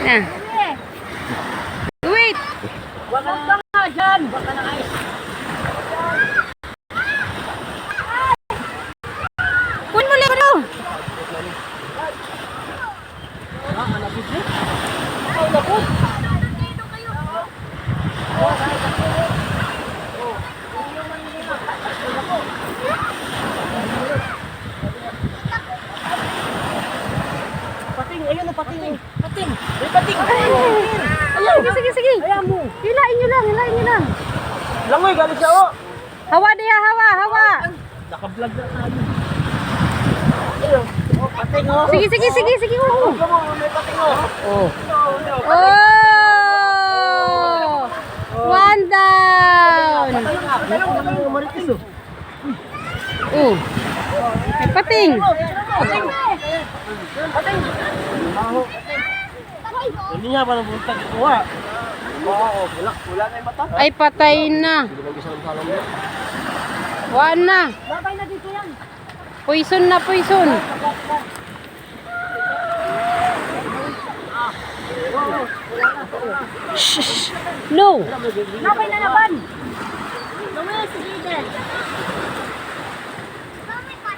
Na. Wait. Wag ka nga dyan. Wag ka na ay. Kun mo lang ano? Pating, ayun na pating. Pating. May pating. Sige, sige. Ayaw mo. Hilain nyo lang, hilain nyo lang. Langoy, galit siya oh. Hawa diya, hawa, hawa. Naka-vlog na tayo. Ayun. Oh, pating oh. Sige, sige, sige, sige. Oh, come on, may pating oh. Oh. Oh! One down. Patay yung maritis oh. Oh. May pating. Pating. Pating. Hindi nga pa nabuntag ito ha. Oo, wala na yung mata. Ay, patay na. One na. Babay na dito yan. Poison na, poison. Shh. No. Babay na naman. Lumis, sige.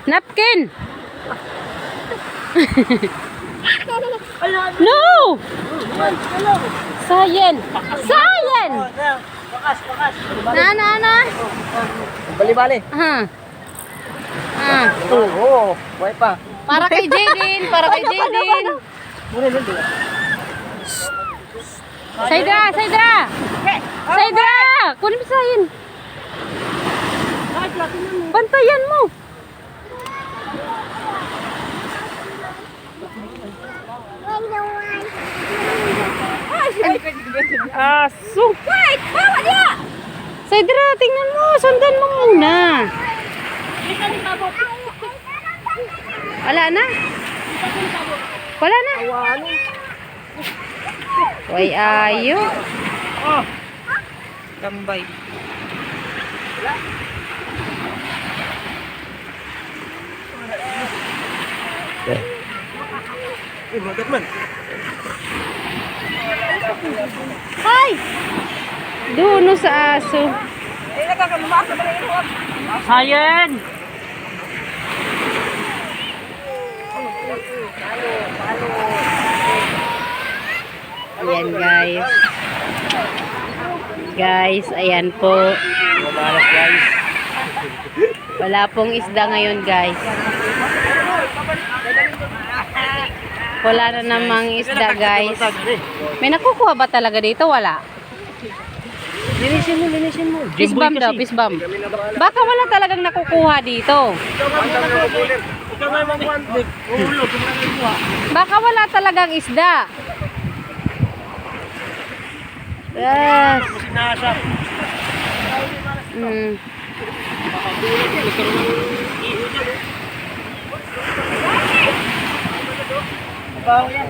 Napkin. No. Sayen. Sayen. Bakas, bakas. Na. Bali-bali. Oo, buhay pa. Para kay Jaden, para kay Jaden. Muna lang din. Saydra, Saydra. Saydra, kunin mo sayen. Bantayan mo. Aso. Wait, bawa dia. Saydra, tingnan mo, sundan mo muna. Wala na? Wala na? Way ayo. Tambay. Magat man. Hay! Duno sa aso. Sayen! Ayan guys. Guys, ayan po. Wala pong isda ngayon guys. Wala na namang isda guys. May nakukuha ba talaga dito? Wala. Linisin mo, linisin mo. Pisbam daw, pisbam. Baka wala talagang nakukuha dito. Baka wala talagang isda. Yes. Bawa yan.